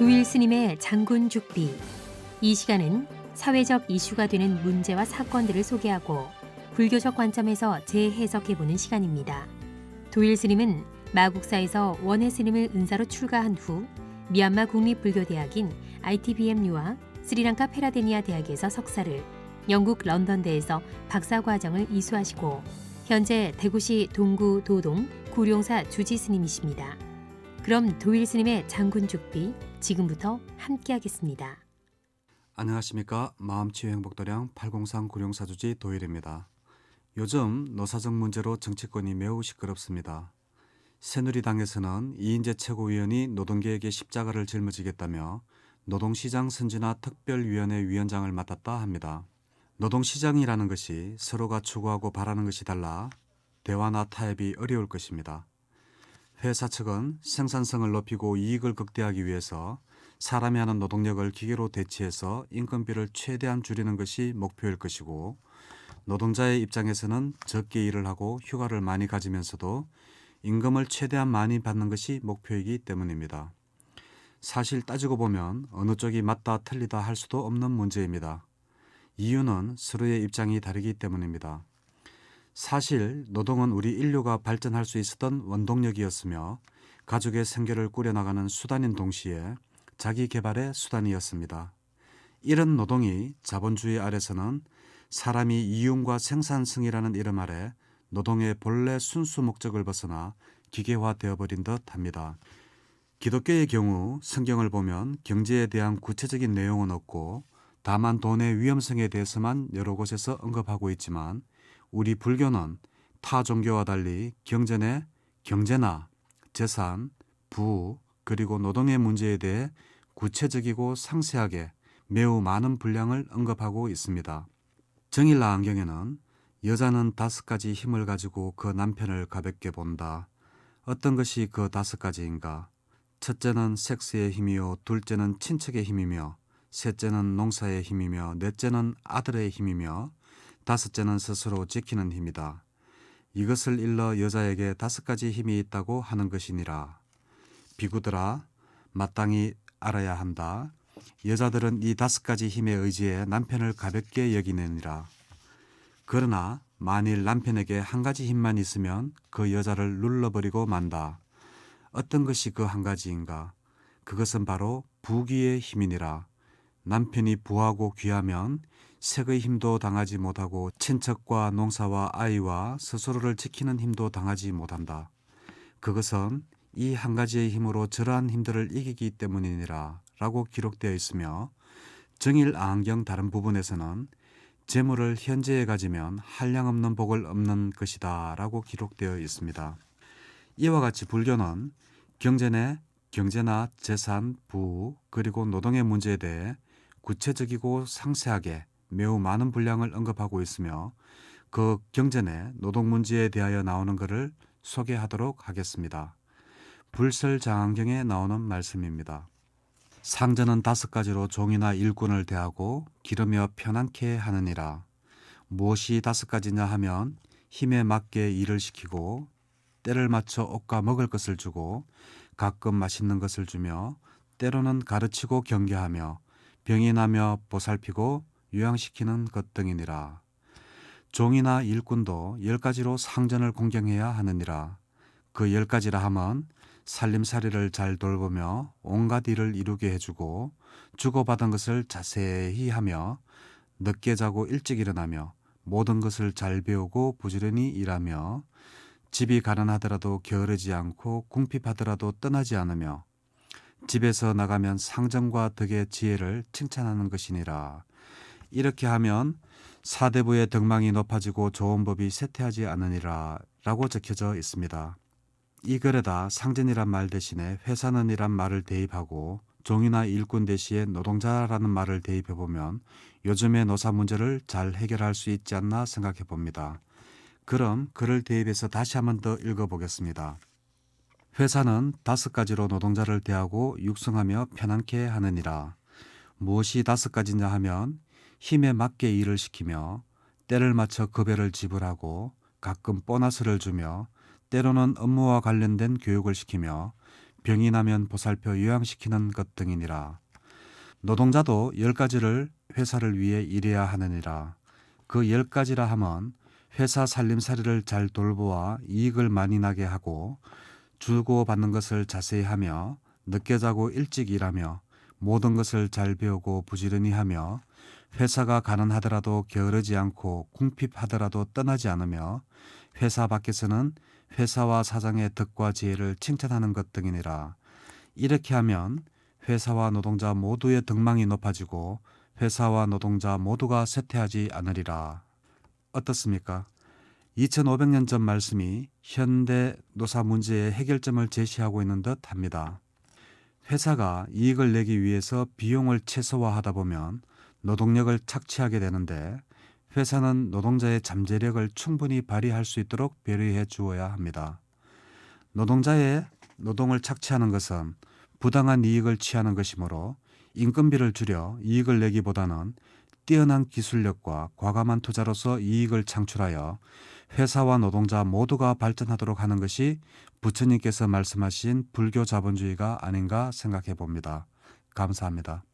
도일 스님의 장군 죽비. 이 시간은 사회적 이슈가 되는 문제와 사건들을 소개하고 불교적 관점에서 재해석해보는 시간입니다. 도일 스님은 마국사에서 원해 스님을 은사로 출가한 후 미얀마 국립불교대학인 ITBMU와 스리랑카 페라데니아 대학에서 석사를, 영국 런던대에서 박사과정을 이수하시고 현재 대구시 동구 도동 구룡사 주지 스님이십니다. 그럼 도일 스님의 장군 죽비 지금부터 함께하겠습니다. 안녕하십니까. 마음치유행복도량 803 구룡사주지 도일입니다. 요즘 노사정 문제로 정치권이 매우 시끄럽습니다. 새누리당에서는 이인재 최고위원이 노동계에게 십자가를 짊어지겠다며 노동시장 선진화 특별위원회 위원장을 맡았다 합니다. 노동시장이라는 것이 서로가 추구하고 바라는 것이 달라 대화나 타협이 어려울 것입니다. 회사 측은 생산성을 높이고 이익을 극대화하기 위해서 사람이 하는 노동력을 기계로 대체해서 인건비를 최대한 줄이는 것이 목표일 것이고, 노동자의 입장에서는 적게 일을 하고 휴가를 많이 가지면서도 임금을 최대한 많이 받는 것이 목표이기 때문입니다. 사실 따지고 보면 어느 쪽이 맞다 틀리다 할 수도 없는 문제입니다. 이유는 서로의 입장이 다르기 때문입니다. 사실 노동은 우리 인류가 발전할 수 있었던 원동력이었으며 가족의 생계를 꾸려나가는 수단인 동시에 자기 개발의 수단이었습니다. 이런 노동이 자본주의 아래서는 사람이 이윤과 생산성이라는 이름 아래 노동의 본래 순수 목적을 벗어나 기계화되어 버린 듯 합니다. 기독교의 경우 성경을 보면 경제에 대한 구체적인 내용은 없고 다만 돈의 위험성에 대해서만 여러 곳에서 언급하고 있지만, 우리 불교는 타 종교와 달리 경제나 재산, 부우, 그리고 노동의 문제에 대해 구체적이고 상세하게 매우 많은 분량을 언급하고 있습니다. 정일라 안경에는 여자는 5가지 힘을 가지고 그 남편을 가볍게 본다. 어떤 것이 그 5가지인가? 첫째는 섹스의 힘이요, 둘째는 친척의 힘이며, 셋째는 농사의 힘이며, 넷째는 아들의 힘이며, 다섯째는 스스로 지키는 힘이다. 이것을 일러 여자에게 5가지 힘이 있다고 하는 것이니라. 비구들아, 마땅히 알아야 한다. 여자들은 이 5가지 힘에 의지해 남편을 가볍게 여기느니라. 그러나 만일 남편에게 한 가지 힘만 있으면 그 여자를 눌러버리고 만다. 어떤 것이 그 한 가지인가? 그것은 바로 부귀의 힘이니라. 남편이 부하고 귀하면 색의 힘도 당하지 못하고 친척과 농사와 아이와 스스로를 지키는 힘도 당하지 못한다. 그것은 이 한 가지의 힘으로 저러한 힘들을 이기기 때문이니라 라고 기록되어 있으며, 정일 안경 다른 부분에서는 재물을 현재에 가지면 한량없는 복을 얻는 것이다 라고 기록되어 있습니다. 이와 같이 불교는 경제나 재산, 부우, 그리고 노동의 문제에 대해 구체적이고 상세하게 매우 많은 분량을 언급하고 있으며, 그 경전의 노동 문제에 대하여 나오는 것을 소개하도록 하겠습니다. 불설장안경에 나오는 말씀입니다. 상전은 5가지로 종이나 일꾼을 대하고 기르며 편안케 하느니라. 무엇이 5가지냐 하면 힘에 맞게 일을 시키고 때를 맞춰 옷과 먹을 것을 주고 가끔 맛있는 것을 주며 때로는 가르치고 경계하며 병이 나며 보살피고 요양시키는 것 등이니라. 종이나 일꾼도 10가지로 상전을 공경해야 하느니라. 그 10가지라 함은 살림살이를 잘 돌보며 온갖 일을 이루게 해주고 주고받은 것을 자세히 하며 늦게 자고 일찍 일어나며 모든 것을 잘 배우고 부지런히 일하며 집이 가난하더라도 게으르지 않고 궁핍하더라도 떠나지 않으며 집에서 나가면 상정과 덕의 지혜를 칭찬하는 것이니라. 이렇게 하면 사대부의 덕망이 높아지고 좋은 법이 쇠퇴하지 않으니라 라고 적혀져 있습니다. 이 글에다 상전이란 말 대신에 회사는이란 말을 대입하고 종이나 일꾼 대신에 노동자라는 말을 대입해보면 요즘의 노사 문제를 잘 해결할 수 있지 않나 생각해 봅니다. 그럼 글을 대입해서 다시 한번 더 읽어보겠습니다. 회사는 5가지로 노동자를 대하고 육성하며 편안케 하느니라. 무엇이 5가지냐 하면 힘에 맞게 일을 시키며 때를 맞춰 급여를 지불하고 가끔 보너스를 주며 때로는 업무와 관련된 교육을 시키며 병이 나면 보살펴 요양시키는 것 등이니라. 노동자도 10가지를 회사를 위해 일해야 하느니라. 그 10가지라 함은 회사 살림살이를 잘 돌보아 이익을 많이 나게 하고 주고받는 것을 자세히 하며 늦게 자고 일찍 일하며 모든 것을 잘 배우고 부지런히 하며 회사가 가난하더라도 게으르지 않고 궁핍하더라도 떠나지 않으며 회사 밖에서는 회사와 사장의 덕과 지혜를 칭찬하는 것 등이니라. 이렇게 하면 회사와 노동자 모두의 덕망이 높아지고 회사와 노동자 모두가 쇠퇴하지 않으리라. 어떻습니까? 2500년 전 말씀이 현대 노사 문제의 해결점을 제시하고 있는 듯 합니다. 회사가 이익을 내기 위해서 비용을 최소화하다 보면 노동력을 착취하게 되는데 회사는 노동자의 잠재력을 충분히 발휘할 수 있도록 배려해 주어야 합니다. 노동자의 노동을 착취하는 것은 부당한 이익을 취하는 것이므로 인건비를 줄여 이익을 내기보다는 뛰어난 기술력과 과감한 투자로서 이익을 창출하여 회사와 노동자 모두가 발전하도록 하는 것이 부처님께서 말씀하신 불교 자본주의가 아닌가 생각해 봅니다. 감사합니다.